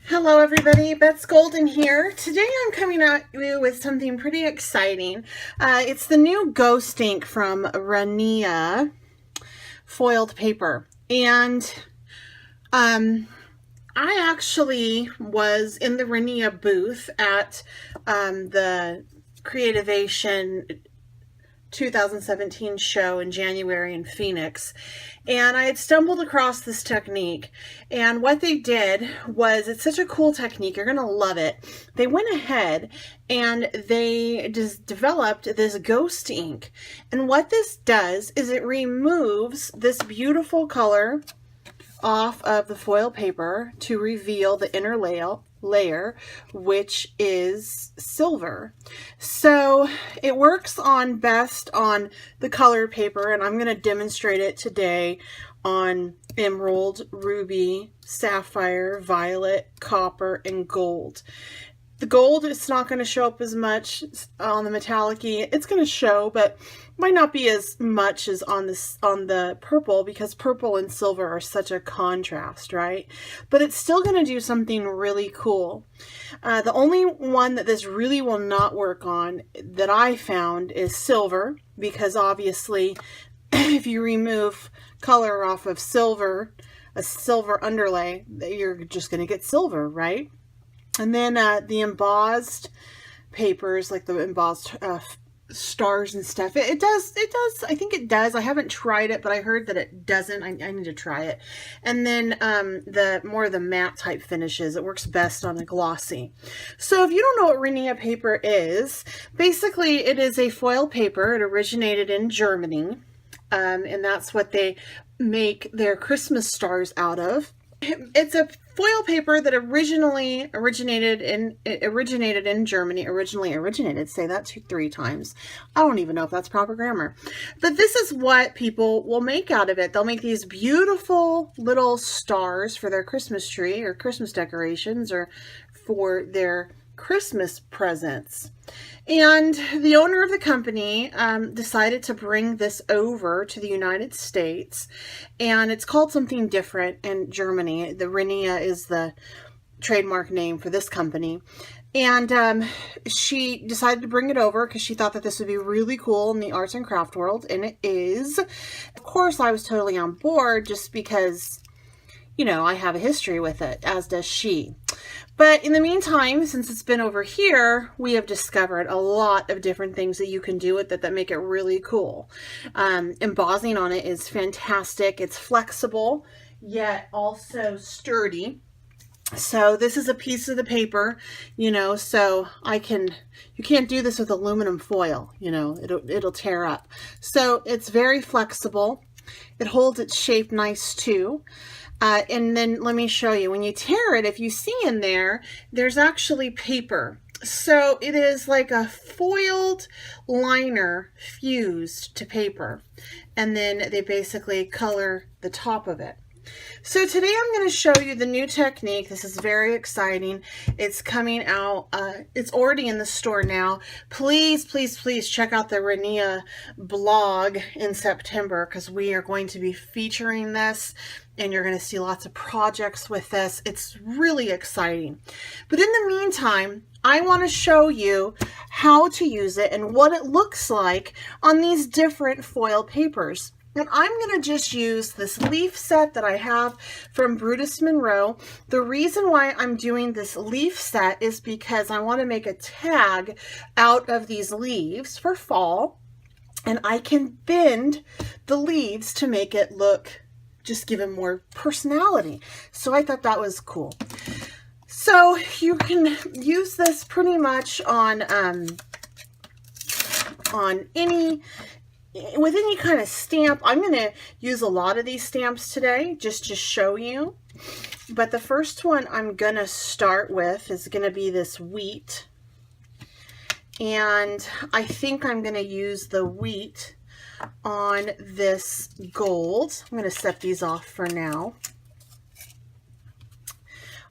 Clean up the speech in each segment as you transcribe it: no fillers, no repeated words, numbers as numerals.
Hello everybody, Beth's Golden here. Today I'm coming at you with something pretty exciting. It's the new Ghost ink from Rinea foiled paper. And I actually was in the Rinea booth at the Creativation 2017 show in January in Phoenix, and I had stumbled across this technique, and what they did was, it's such a cool technique, you're gonna love it. They went ahead and they just developed this ghost ink, and what this does is it removes this beautiful color off of the foil paper to reveal the inner layer, which is silver. So it works on best on the colored paper, and I'm going to demonstrate it today on emerald, ruby, sapphire, violet, copper, and gold. The gold is not going to show up as much on the metallic-y. It's going to show, but might not be as much as on the purple, because purple and silver are such a contrast, right? But it's still going to do something really cool. The only one that this really will not work on that I found is silver, because obviously if you remove color off of silver, a silver underlay, you're just going to get silver, right? And then the embossed papers, like the embossed stars and stuff, it does, I think it does. I haven't tried it, but I heard that it doesn't. I need to try it. And then the more of the matte type finishes, it works best on a glossy. So if you don't know what Rinea paper is, basically it is a foil paper. It originated in Germany, and that's what they make their Christmas stars out of. It's a foil paper that originally originated in Germany. Say that 3 times. I don't even know if that's proper grammar. But this is what people will make out of it. They'll make these beautiful little stars for their Christmas tree or Christmas decorations or for their Christmas presents. And the owner of the company decided to bring this over to the United States, and it's called something different in Germany. The Rinea is the trademark name for this company. And she decided to bring it over because she thought that this would be really cool in the arts and craft world, and it is. Of course, I was totally on board just because, you know, I have a history with it, as does she. But in the meantime, since it's been over here, we have discovered a lot of different things that you can do with it that make it really cool. Embossing on it is fantastic. It's flexible, yet also sturdy. So this is a piece of the paper, you know, so you can't do this with aluminum foil, you know, it'll tear up. So it's very flexible. It holds its shape nice too. And then let me show you, when you tear it, if you see in there, there's actually paper. So it is like a foiled liner fused to paper. And then they basically color the top of it. So today I'm going to show you the new technique. This is very exciting. It's coming out. It's already in the store now. Please, please, please check out the Rinea blog in September, because we are going to be featuring this, and you're going to see lots of projects with this. It's really exciting. But in the meantime, I want to show you how to use it and what it looks like on these different foil papers. And I'm going to just use this leaf set that I have from Brutus Monroe. The reason why I'm doing this leaf set is because I want to make a tag out of these leaves for fall. And I can bend the leaves to make it look, just give it more personality. So I thought that was cool. So you can use this pretty much on with any kind of stamp. I'm going to use a lot of these stamps today just to show you. But the first one I'm going to start with is going to be this wheat. And I think I'm going to use the wheat on this gold. I'm going to set these off for now.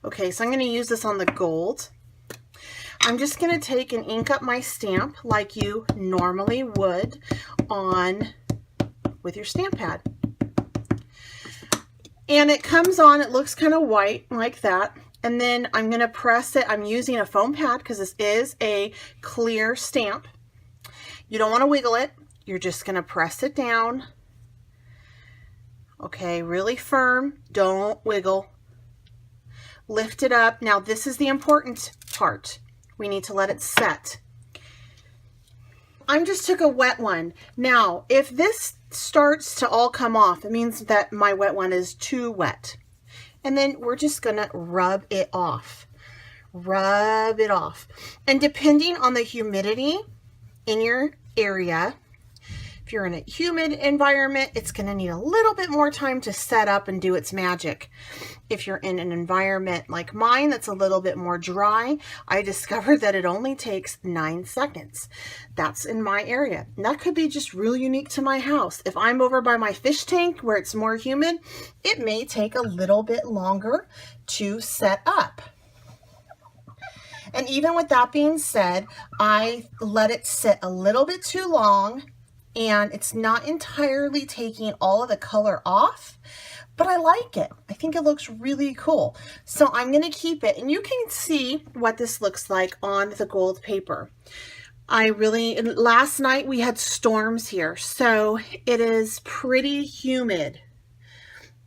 Okay, so I'm going to use this on the gold. I'm just going to take and ink up my stamp like you normally would with your stamp pad. And it comes on, it looks kind of white like that. And then I'm going to press it. I'm using a foam pad because this is a clear stamp. You don't want to wiggle it. You're just going to press it down. Okay, really firm. Don't wiggle. Lift it up. Now this is the important part. We need to let it set. I just took a wet one. Now, if this starts to all come off, it means that my wet one is too wet. And then we're just gonna rub it off. Rub it off. And depending on the humidity in your area, if you're in a humid environment, it's gonna need a little bit more time to set up and do its magic. If you're in an environment like mine that's a little bit more dry, I discovered that it only takes 9 seconds. That's in my area. And that could be just really unique to my house. If I'm over by my fish tank where it's more humid, it may take a little bit longer to set up. And even with that being said, I let it sit a little bit too long, and it's not entirely taking all of the color off, but I like it. I think it looks really cool. So I'm gonna keep it, and you can see what this looks like on the gold paper. Last night we had storms here, so it is pretty humid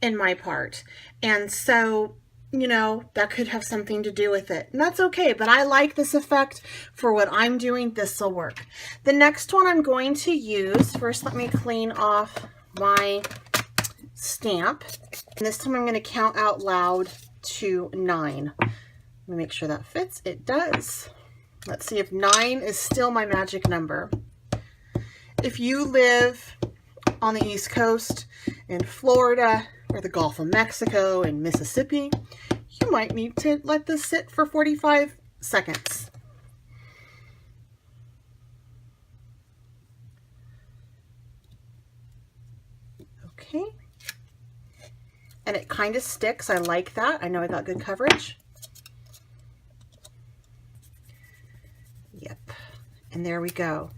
in my part. And so, you know, that could have something to do with it. And that's okay, but I like this effect for what I'm doing. This will work. The next one I'm going to use, first let me clean off my stamp. And this time I'm going to count out loud to 9. Let me make sure that fits. It does. Let's see if 9 is still my magic number. If you live on the East Coast in Florida or the Gulf of Mexico and Mississippi, you might need to let this sit for 45 seconds. Okay. And it kind of sticks. I like that. I know I got good coverage. Yep. And there we go.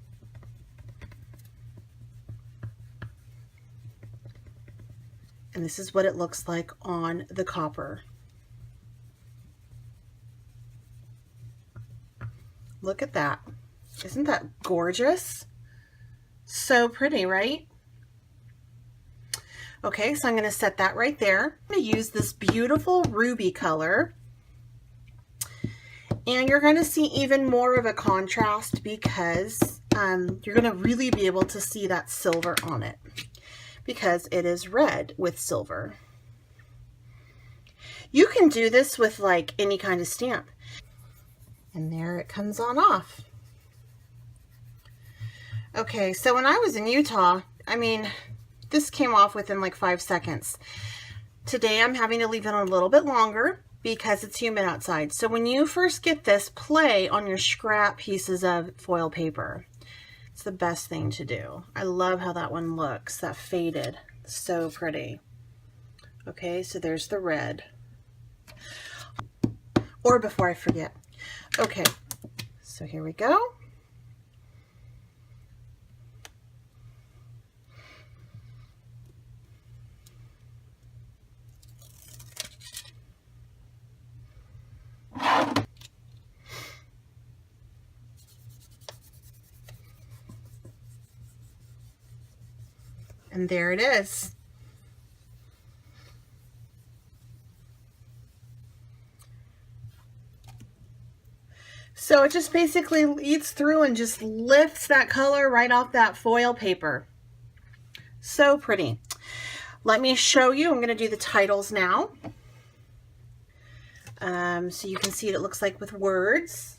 And this is what it looks like on the copper. Look at that. Isn't that gorgeous? So pretty, right? Okay, so I'm going to set that right there. I'm going to use this beautiful ruby color. And you're going to see even more of a contrast because you're going to really be able to see that silver on it, because it is red with silver. You can do this with like any kind of stamp. And there it comes on off. Okay, so when I was in Utah, I mean, this came off within like 5 seconds. Today I'm having to leave it on a little bit longer because it's humid outside. So when you first get this, play on your scrap pieces of foil paper. It's the best thing to do. I love how that one looks, that faded. So pretty. Okay, so there's the red. Or before I forget. Okay, so here we go. And there it is. So it just basically eats through and just lifts that color right off that foil paper. So pretty. Let me show you. I'm going to do the titles now. So you can see what it looks like with words.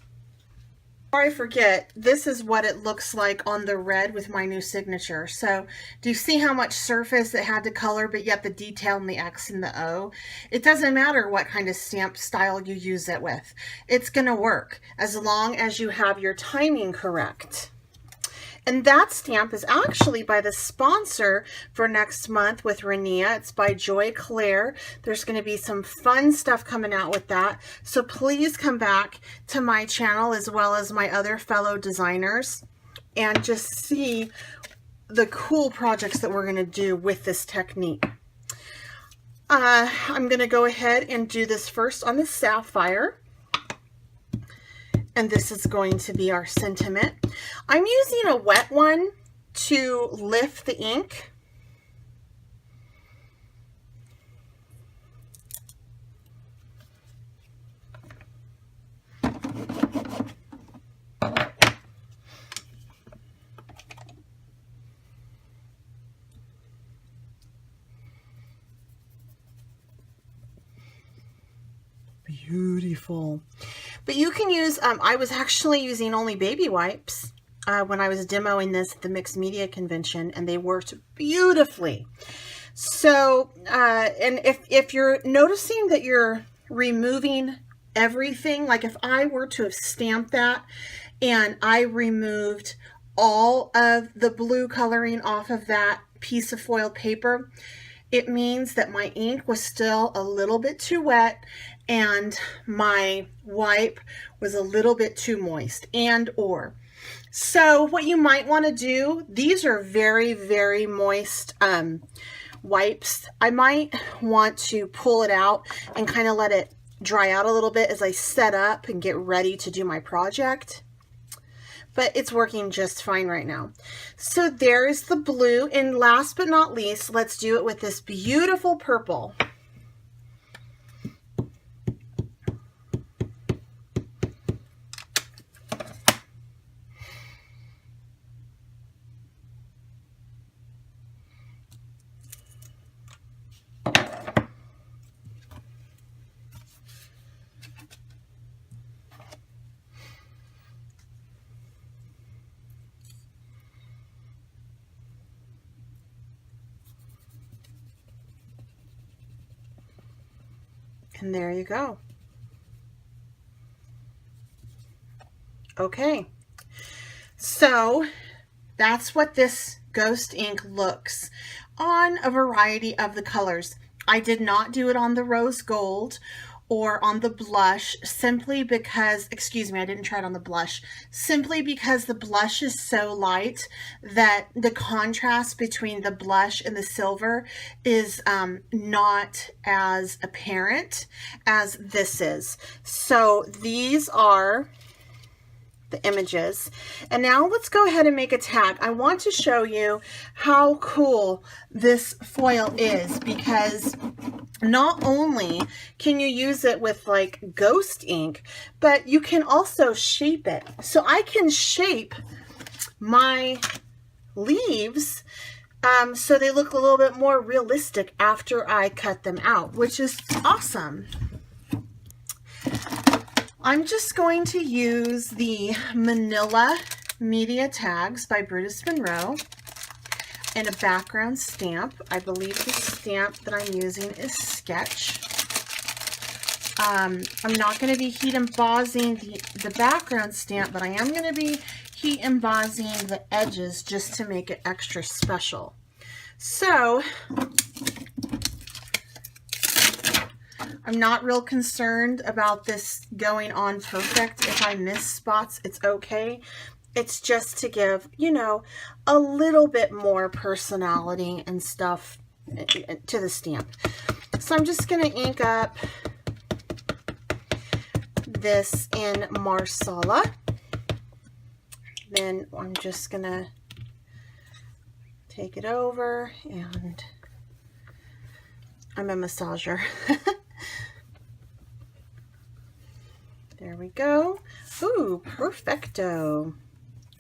Before I forget, this is what it looks like on the red with my new signature. So do you see how much surface it had to color, but yet the detail in the X and the O? It doesn't matter what kind of stamp style you use it with. It's going to work as long as you have your timing correct. And that stamp is actually by the sponsor for next month with Rinea. It's by Joy Claire. There's going to be some fun stuff coming out with that. So please come back to my channel as well as my other fellow designers and just see the cool projects that we're going to do with this technique. I'm going to go ahead and do this first on the sapphire. And this is going to be our sentiment. I'm using a wet one to lift the ink. Beautiful. But you can use, I was actually using only baby wipes when I was demoing this at the Mixed Media Convention, and they worked beautifully. So, and if you're noticing that you're removing everything, like if I were to have stamped that and I removed all of the blue coloring off of that piece of foil paper, it means that my ink was still a little bit too wet and my wipe was a little bit too moist or. So what you might want to do, these are very, very moist wipes. I might want to pull it out and kind of let it dry out a little bit as I set up and get ready to do my project. But it's working just fine right now. So there's the blue, and last but not least, let's do it with this beautiful purple. And there you go. Okay, so that's what this ghost ink looks on a variety of the colors. I did not do it on the rose gold or on the blush simply because, excuse me, I didn't try it on the blush, simply because the blush is so light that the contrast between the blush and the silver is not as apparent as this is. So these are the images. And now let's go ahead and make a tag. I want to show you how cool this foil is, because not only can you use it with like ghost ink, but you can also shape it. So I can shape my leaves so they look a little bit more realistic after I cut them out, which is awesome. I'm just going to use the Manila Media Tags by Brutus Monroe and a background stamp. I believe the stamp that I'm using is Sketch. I'm not going to be heat embossing the background stamp, but I am going to be heat embossing the edges just to make it extra special. So I'm not real concerned about this going on perfect. If I miss spots, it's okay. It's just to give, you know, a little bit more personality and stuff to the stamp. So I'm just going to ink up this in Marsala. Then I'm just going to take it over, and I'm a massager. There we go. Ooh, perfecto.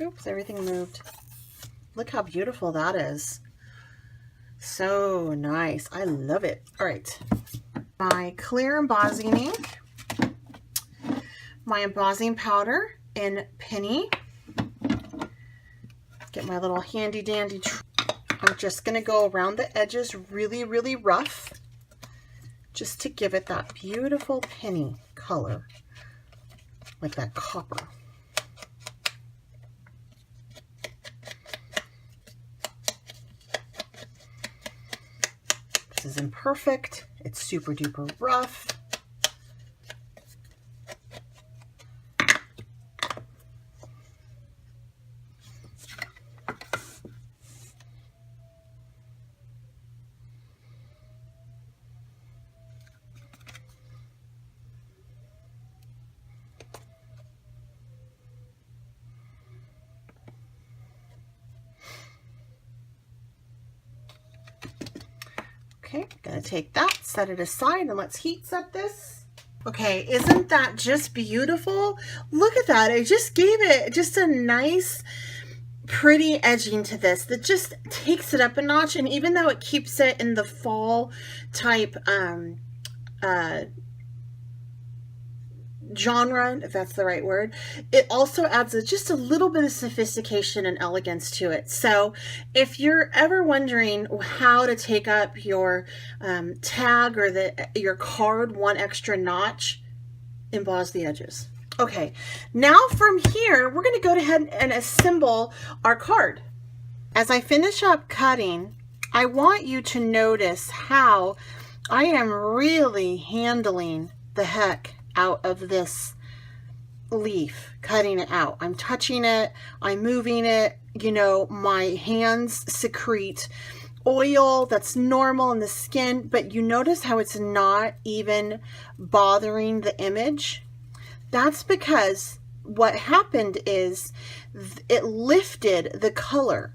Oops, everything moved. Look how beautiful that is. So nice. I love it. All right. My clear embossing ink, my embossing powder in Penny. Get my little handy dandy. I'm just going to go around the edges really, really rough, just to give it that beautiful penny color, like that copper. This is imperfect. It's super duper rough. Okay, I'm gonna take that, set it aside, and let's heat set this. Okay, isn't that just beautiful? Look at that, it just gave it just a nice, pretty edging to this that just takes it up a notch. And even though it keeps it in the fall type genre, if that's the right word, it also adds just a little bit of sophistication and elegance to it. So if you're ever wondering how to take up your tag or your card one extra notch, emboss the edges. Okay, now from here, we're going to go ahead and assemble our card. As I finish up cutting, I want you to notice how I am really handling the heck out of this leaf, cutting it out. I'm touching it, I'm moving it, you know, my hands secrete oil that's normal in the skin, but you notice how it's not even bothering the image. That's because what happened is it lifted the color,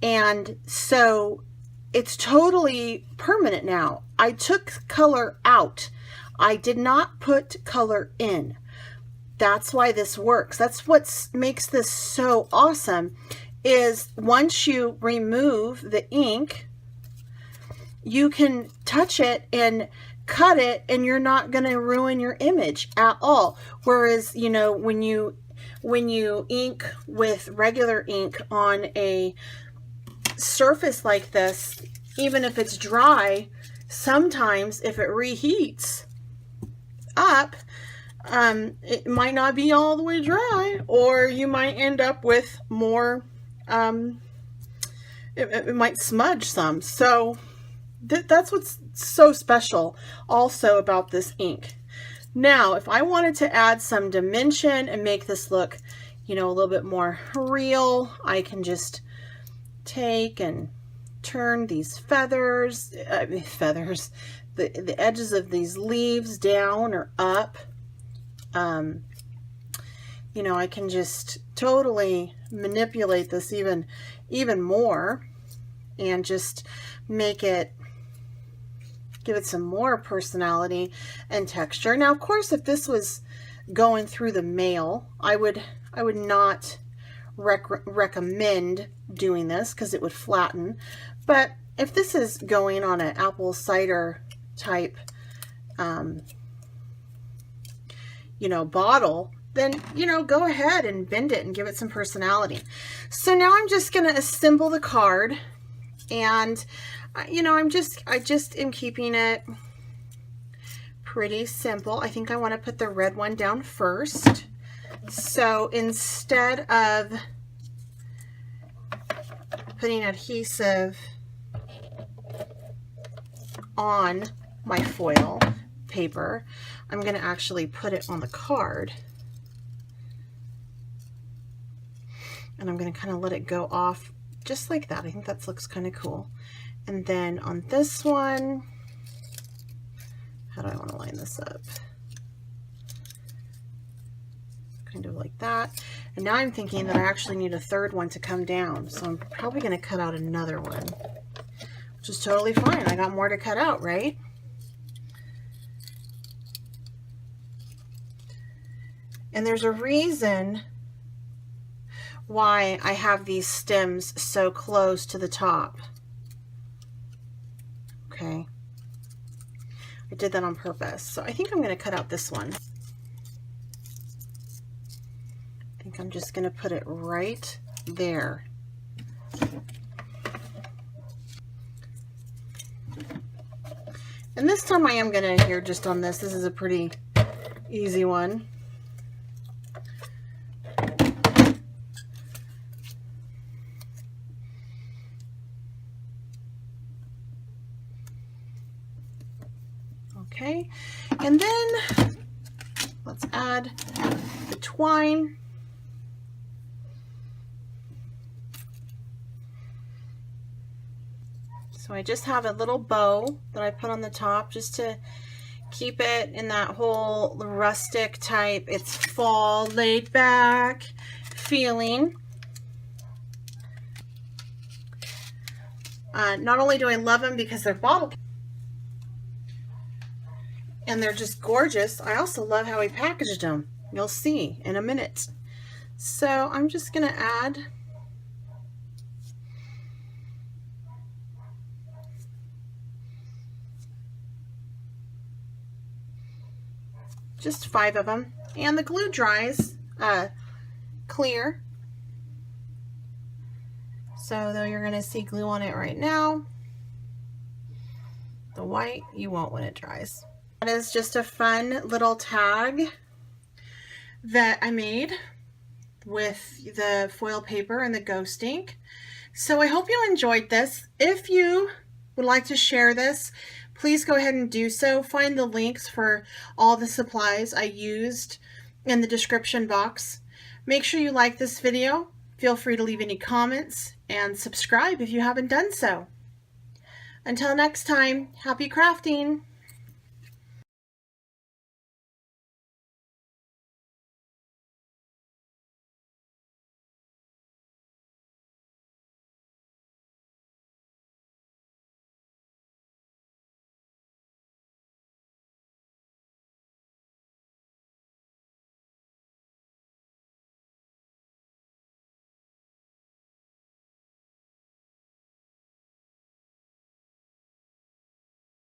and so it's totally permanent now. I took color out. I did not put color in. That's why this works. That's what makes this so awesome, is once you remove the ink, you can touch it and cut it and you're not going to ruin your image at all. Whereas, you know, when you ink with regular ink on a surface like this, even if it's dry, sometimes if it reheats up, it might not be all the way dry, or you might end up with more, it might smudge some. So that's what's so special also about this ink. Now, if I wanted to add some dimension and make this look, you know, a little bit more real, I can just take and turn these feathers, the edges of these leaves down or up. You know, I can just totally manipulate this even more and just make it, give it some more personality and texture. Now, of course, if this was going through the mail, I would not recommend doing this because it would flatten. But if this is going on an apple cider type, you know, bottle, then, you know, go ahead and bend it and give it some personality. So now I'm just going to assemble the card, and you know, I just am keeping it pretty simple. I think I want to put the red one down first. So instead of putting adhesive on my foil paper, I'm going to actually put it on the card. And I'm going to kind of let it go off just like that. I think that looks kind of cool. And then on this one, how do I want to line this up? Kind of like that. And now I'm thinking that I actually need a third one to come down. So I'm probably going to cut out another one, which is totally fine. I got more to cut out, right? And there's a reason why I have these stems so close to the top. Okay. I did that on purpose. So I think I'm going to cut out this one. I think I'm just going to put it right there. And this time I am going to adhere just on this. This is a pretty easy one. Okay, and then let's add the twine. So I just have a little bow that I put on the top just to keep it in that whole rustic type, it's fall, laid back feeling. Not only do I love them because they're bottle, and they're just gorgeous. I also love how he packaged them. You'll see in a minute. So I'm just going to add just 5 of them. And the glue dries clear. So though you're going to see glue on it right now, the white you won't when it dries. That is just a fun little tag that I made with the foil paper and the ghost ink. So I hope you enjoyed this. If you would like to share this, please go ahead and do so. Find the links for all the supplies I used in the description box. Make sure you like this video. Feel free to leave any comments and subscribe if you haven't done so. Until next time, happy crafting!